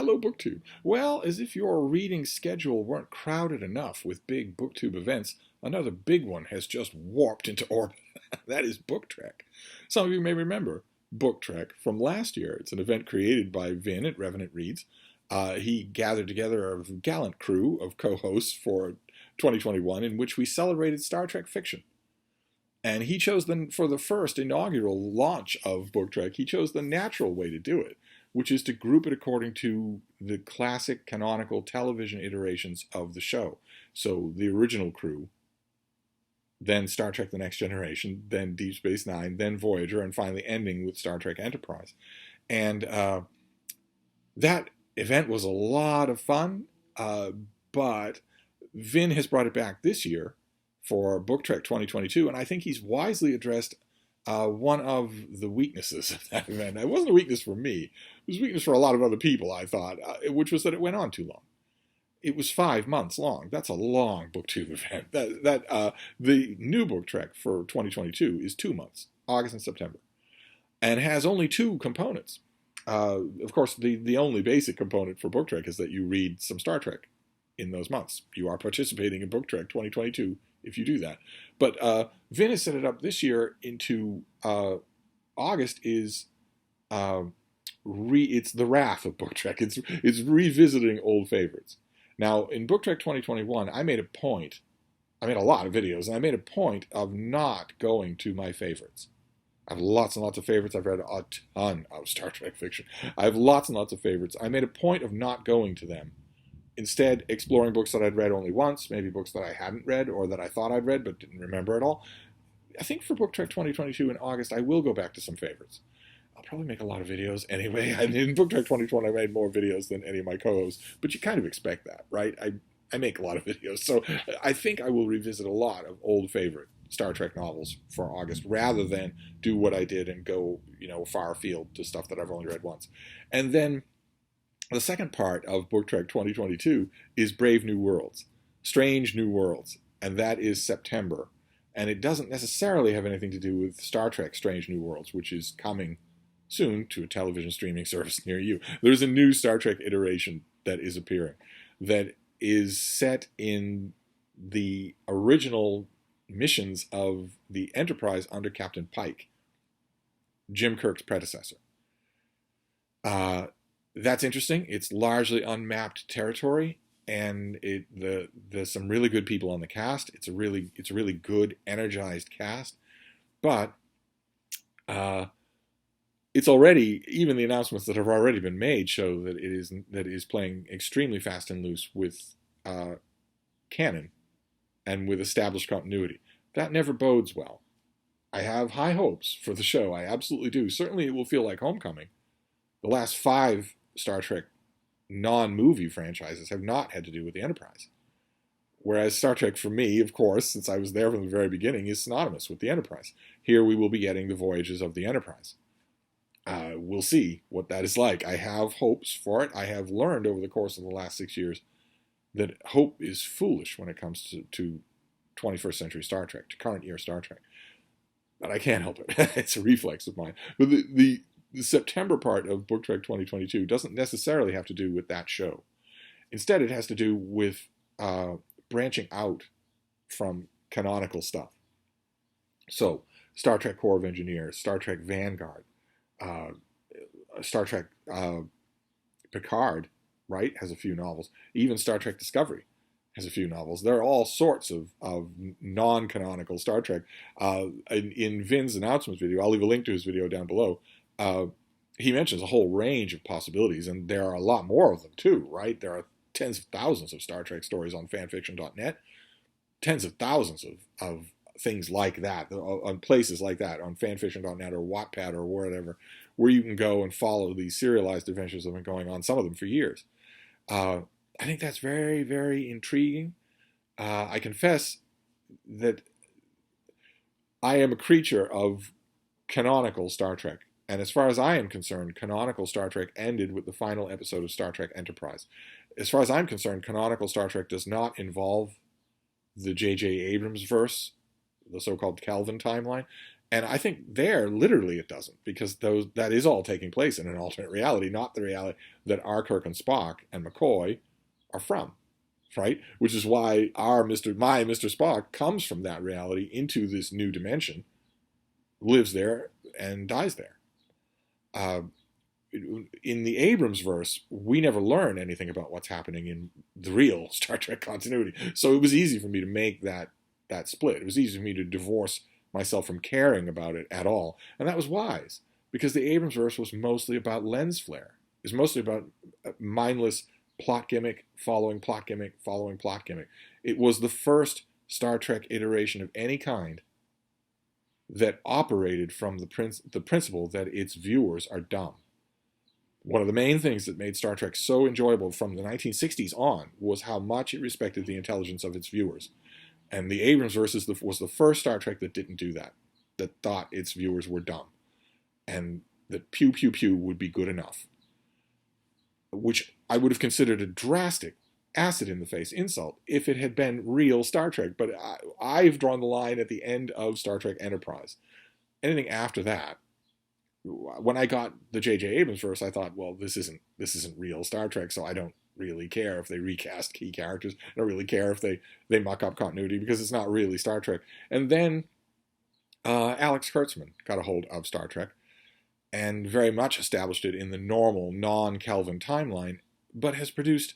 Hello, BookTube. Well, as if your reading schedule weren't crowded enough with big BookTube events, another big one has just warped into orbit. That is Book Trek. Some of you may remember Book Trek from last year. It's an event created by Vin at Revenant Reads. He gathered together a gallant crew of co-hosts for 2021 in which we celebrated Star Trek fiction. And he chose, for the first inaugural launch of Book Trek, he chose the natural way to do it, which is to group it according to the classic canonical television iterations of the show. So the original crew, then Star Trek The Next Generation, then Deep Space Nine, then Voyager, and finally ending with Star Trek Enterprise. And that event was a lot of fun, but Vin has brought it back this year for Book Trek 2022, and I think he's wisely addressed one of the weaknesses of that event. It wasn't a weakness for me. It was a weakness for a lot of other people, I thought, which was that it went on too long. It was 5 months long. That's a long BookTube event. The new Book Trek for 2022 is 2 months, August and September, and has only 2 components. Of course, the only basic component for Book Trek is that you read some Star Trek in those months. You are participating in Book Trek 2022 if you do that. But Vin has set it up this year into August is it's the wrath of Book Trek. It's revisiting old favorites. Now, in Book Trek 2021, I made a lot of videos, and I made a point of not going to my favorites. I have lots and lots of favorites. I've read a ton of Star Trek fiction. I have lots and lots of favorites. I made a point of not going to them. Instead, exploring books that I'd read only once, maybe books that I hadn't read or that I thought I'd read but didn't remember at all. I think for Book Trek 2022 in August, I will go back to some favorites. I'll probably make a lot of videos anyway. In Book Trek 2020, I made more videos than any of my co-hosts, but you kind of expect that, right? I make a lot of videos, so I think I will revisit a lot of old favorite Star Trek novels for August, rather than do what I did and go, far afield to stuff that I've only read once. And then the second part of Book Trek 2022 is Brave New Worlds, Strange New Worlds, and that is September. And it doesn't necessarily have anything to do with Star Trek Strange New Worlds, which is coming soon to a television streaming service near you. There's a new Star Trek iteration that is appearing that is set in the original missions of the Enterprise under Captain Pike, Jim Kirk's predecessor. That's interesting. It's largely unmapped territory, and there's some really good people on the cast. It's a really good, energized cast, but it's already, even the announcements that have already been made show that it is playing extremely fast and loose with canon and with established continuity. That never bodes well. I have high hopes for the show. I absolutely do. Certainly, it will feel like Homecoming. The last 5 Star Trek non-movie franchises have not had to do with the Enterprise. Whereas Star Trek, for me, of course, since I was there from the very beginning, is synonymous with the Enterprise. Here we will be getting the voyages of the Enterprise. We'll see what that is like. I have hopes for it. I have learned over the course of the last 6 years that hope is foolish when it comes to 21st century Star Trek, to current year Star Trek. But I can't help it. It's a reflex of mine. But the September part of Book Trek 2022 doesn't necessarily have to do with that show. Instead, it has to do with branching out from canonical stuff. So, Star Trek Corps of Engineers, Star Trek Vanguard, Star Trek Picard, right, has a few novels. Even Star Trek Discovery has a few novels. There are all sorts of non-canonical Star Trek. In Vin's announcements video, I'll leave a link to his video down below, he mentions a whole range of possibilities, and there are a lot more of them too, right? There are tens of thousands of Star Trek stories on fanfiction.net, tens of thousands of things like that, on places like that, on fanfiction.net or Wattpad or whatever, where you can go and follow these serialized adventures that have been going on, some of them for years. I think that's very, very intriguing. I confess that I am a creature of canonical Star Trek. And as far as I am concerned, canonical Star Trek ended with the final episode of Star Trek Enterprise. As far as I'm concerned, canonical Star Trek does not involve the J.J. Abrams verse, the so-called Kelvin timeline, And I think there, literally, it doesn't, because that is all taking place in an alternate reality, not the reality that R. Kirk and Spock and McCoy are from, right? Which is why my Mr. Spock comes from that reality into this new dimension, lives there, and dies there. In the Abrams verse, we never learn anything about what's happening in the real Star Trek continuity. So it was easy for me to make that split. It was easy for me to divorce myself from caring about it at all. And that was wise, because the Abrams verse was mostly about lens flare. It was mostly about mindless plot gimmick, following plot gimmick, following plot gimmick. It was the first Star Trek iteration of any kind that operated from the principle that its viewers are dumb. One of the main things that made Star Trek so enjoyable from the 1960s on was how much it respected the intelligence of its viewers. And the Abrams verse was the first Star Trek that didn't do that, that thought its viewers were dumb, and that pew pew pew would be good enough, which I would have considered a drastic, acid-in-the-face insult if it had been real Star Trek. But I've drawn the line at the end of Star Trek Enterprise. Anything after that, when I got the J.J. Abrams verse, I thought, well, this isn't real Star Trek, so I don't really care if they recast key characters. I don't really care if they muck up continuity, because it's not really Star Trek. And then Alex Kurtzman got a hold of Star Trek and very much established it in the normal, non-Kelvin timeline, but has produced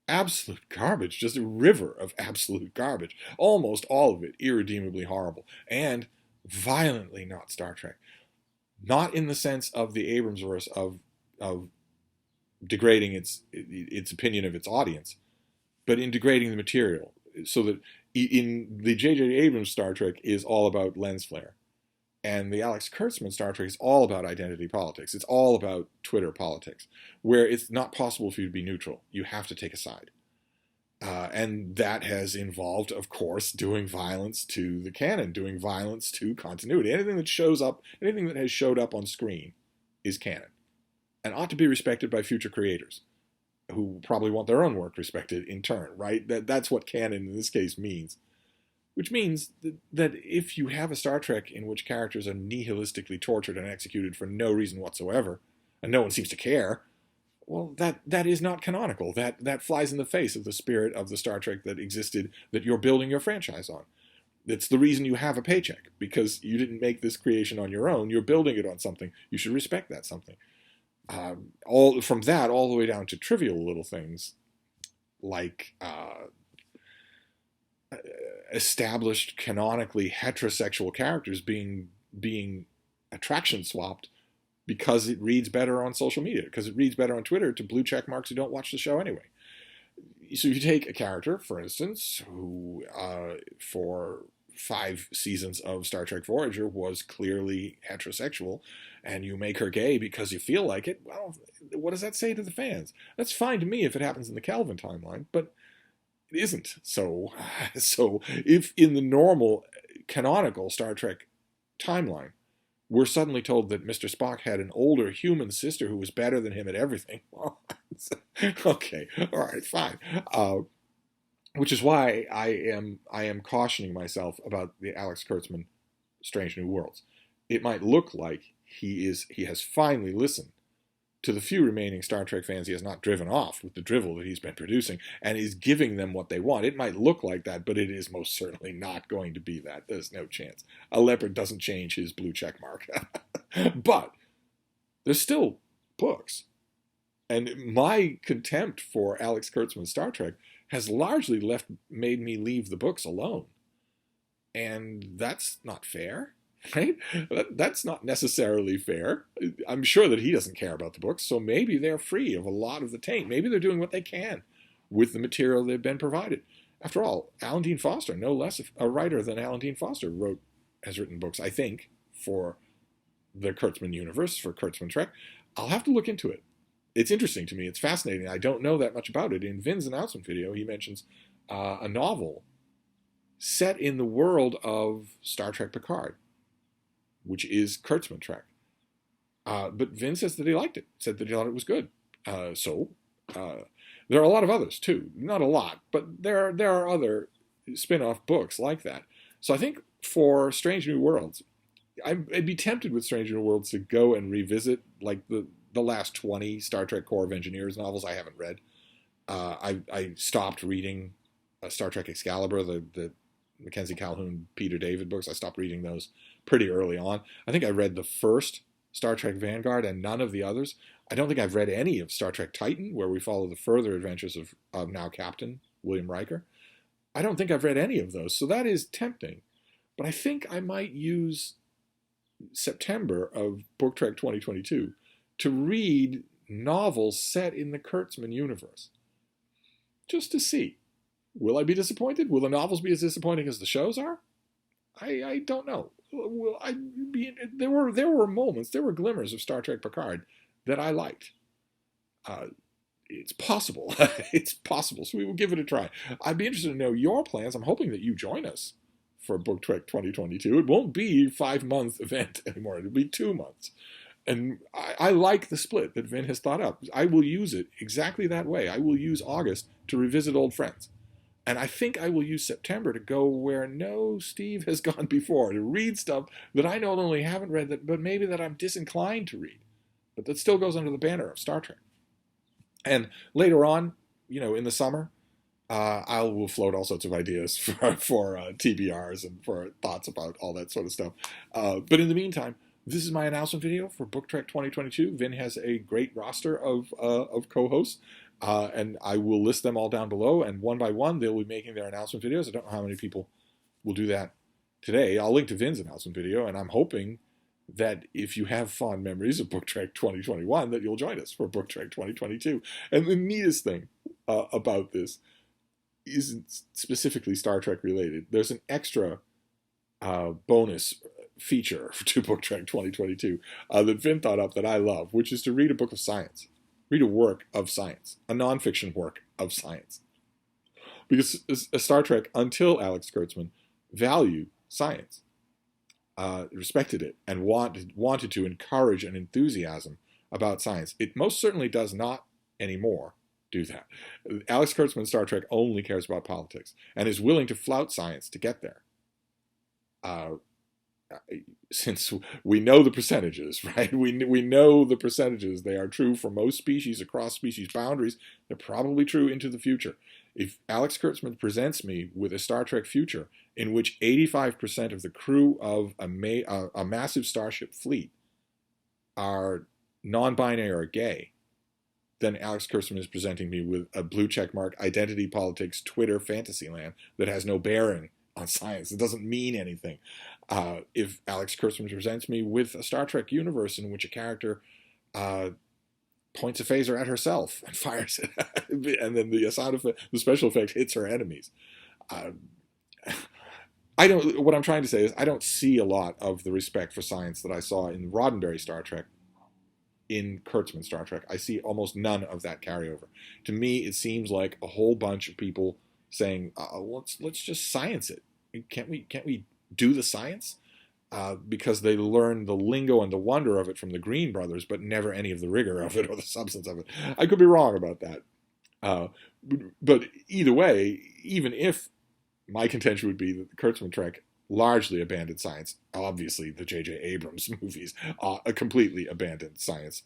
absolute garbage, just a river of absolute garbage. Almost all of it irredeemably horrible and violently not Star Trek. Not in the sense of the Abrams verse of degrading its opinion of its audience, but in degrading the material. So that in the J.J. Abrams Star Trek is all about lens flare, and the Alex Kurtzman Star Trek is all about identity politics. It's all about Twitter politics, where it's not possible for you to be neutral. You have to take a side. And that has involved, of course, doing violence to the canon, doing violence to continuity. Anything that has showed up on screen is canon, and ought to be respected by future creators, who probably want their own work respected in turn, right? That's what canon in this case means. Which means that if you have a Star Trek in which characters are nihilistically tortured and executed for no reason whatsoever, and no one seems to care, well, that is not canonical. That flies in the face of the spirit of the Star Trek that existed, that you're building your franchise on. It's the reason you have a paycheck, because you didn't make this creation on your own. You're building it on something. You should respect that something. All the way down to trivial little things like established canonically heterosexual characters being attraction swapped because it reads better on social media, because it reads better on Twitter to blue check marks who don't watch the show anyway. So you take a character, for instance, who for 5 seasons of Star Trek Voyager was clearly heterosexual, and you make her gay because you feel like it. Well, what does that say to the fans? That's fine to me if it happens in the Kelvin timeline, but it isn't. So if in the normal canonical Star Trek timeline, we're suddenly told that Mr. Spock had an older human sister who was better than him at everything. Well, okay, all right, fine. Which is why I am cautioning myself about the Alex Kurtzman Strange New Worlds. It might look like he has finally listened to the few remaining Star Trek fans he has not driven off with the drivel that he's been producing, and is giving them what they want. It might look like that, but it is most certainly not going to be that. There's no chance. A leopard doesn't change his blue check mark. But there's still books. And my contempt for Alex Kurtzman's Star Trek has largely made me leave the books alone. And that's not fair. Right? That's not necessarily fair. I'm sure that he doesn't care about the books, so maybe they're free of a lot of the taint. Maybe they're doing what they can with the material they've been provided. After all, Alan Dean Foster, no less a writer than Alan Dean Foster, has written books, I think, for the Kurtzman universe, for Kurtzman Trek. I'll have to look into it. It's interesting to me. It's fascinating. I don't know that much about it. In Vin's announcement video, he mentions a novel set in the world of Star Trek Picard, which is Kurtzman Trek. But Vin says that he liked it, said that he thought it was good. There are a lot of others, too. Not a lot, but there are other spin-off books like that. So I think for Strange New Worlds, I'd be tempted with Stranger Worlds to go and revisit like the last 20 Star Trek Corps of Engineers novels I haven't read. I stopped reading Star Trek Excalibur, the Mackenzie Calhoun, Peter David books. I stopped reading those pretty early on. I think I read the first Star Trek Vanguard and none of the others. I don't think I've read any of Star Trek Titan, where we follow the further adventures of now Captain William Riker. I don't think I've read any of those, so that is tempting. But I think I might use September of Book Trek 2022 to read novels set in the Kurtzman universe, just to see. Will I be disappointed? Will the novels be as disappointing as the shows are? I don't know. Will I be? There were moments, there were glimmers of Star Trek Picard that I liked. It's possible. It's possible. So we will give it a try. I'd be interested to know your plans. I'm hoping that you join us for Book Trek 2022. It won't be a 5-month event anymore. It'll be 2 months. And I like the split that Vin has thought up. I will use it exactly that way. I will use August to revisit old friends. And I think I will use September to go where no Steve has gone before, to read stuff that I not only haven't read, but maybe that I'm disinclined to read, but that still goes under the banner of Star Trek. And later on, in the summer, I will float all sorts of ideas for TBRs and for thoughts about all that sort of stuff. But in the meantime, this is my announcement video for Book Trek 2022. Vin has a great roster of co-hosts, and I will list them all down below. And one by one, they'll be making their announcement videos. I don't know how many people will do that today. I'll link to Vin's announcement video, and I'm hoping that if you have fond memories of Book Trek 2021, that you'll join us for Book Trek 2022. And the neatest thing about this isn't specifically Star Trek related. There's an extra bonus feature to Book Trek 2022 that Vin thought up that I love, which is to read a book of science. Read a work of science. A nonfiction work of science. Because Star Trek, until Alex Kurtzman, valued science. Respected it and wanted to encourage an enthusiasm about science. It most certainly does not anymore do that. Alex Kurtzman's Star Trek only cares about politics and is willing to flout science to get there. Since we know the percentages, right? We know the percentages. They are true for most species across species boundaries. They're probably true into the future. If Alex Kurtzman presents me with a Star Trek future in which 85% of the crew of a massive starship fleet are non-binary or gay, then Alex Kurtzman is presenting me with a blue checkmark identity politics Twitter fantasy land that has no bearing on science. It doesn't mean anything. If Alex Kurtzman presents me with a Star Trek universe in which a character points a phaser at herself and fires it, and then the special effect hits her enemies. What I'm trying to say is I don't see a lot of the respect for science that I saw in Roddenberry Star Trek in Kurtzman Star Trek. I see almost none of that carryover. To me, it seems like a whole bunch of people saying, let's just science it. Can't we do the science? Because they learned the lingo and the wonder of it from the Green Brothers, but never any of the rigor of it or the substance of it. I could be wrong about that. But either way, even if my contention would be that the Kurtzman Trek largely abandoned science, obviously the J.J. Abrams movies completely abandoned science.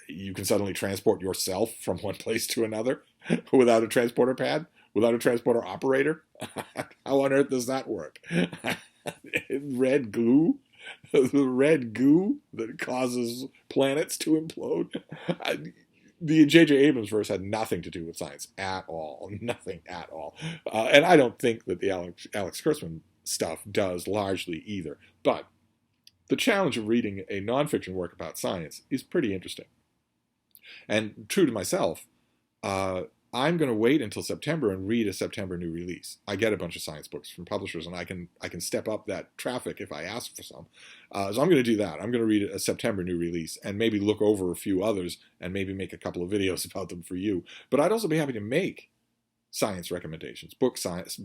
You can suddenly transport yourself from one place to another without a transporter pad, without a transporter operator. How on earth does that work? Red goo? The red goo that causes planets to implode? The J.J. Abrams verse had nothing to do with science at all. Nothing at all. And I don't think that the Alex Kurtzman stuff does largely either. But the challenge of reading a nonfiction work about science is pretty interesting. And true to myself, I'm going to wait until September and read a September new release. I get a bunch of science books from publishers, and I can step up that traffic if I ask for some. So I'm going to do that. I'm going to read a September new release and maybe look over a few others and maybe make a couple of videos about them for you. But I'd also be happy to make science recommendations,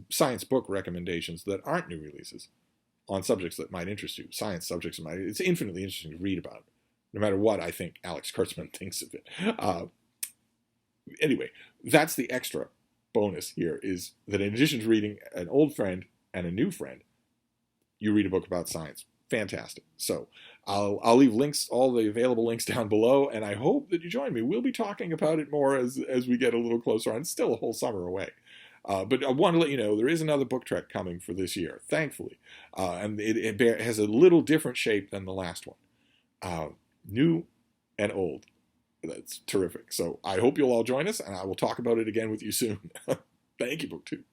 science book recommendations that aren't new releases on subjects that might interest you. Science subjects it's infinitely interesting to read about, no matter what I think Alex Kurtzman thinks of it. Anyway, that's the extra bonus here, is that in addition to reading an old friend and a new friend, you read a book about science. fantastic. So I'll leave links, all the available links down below, and I hope that you join me. We'll be talking about it more as we get a little closer on. It's still a whole summer away. But I want to let you know there is another book trek coming for this year, thankfully. And it has a little different shape than the last one. New and old. That's terrific. So I hope you'll all join us, and I will talk about it again with you soon. Thank you, BookTube.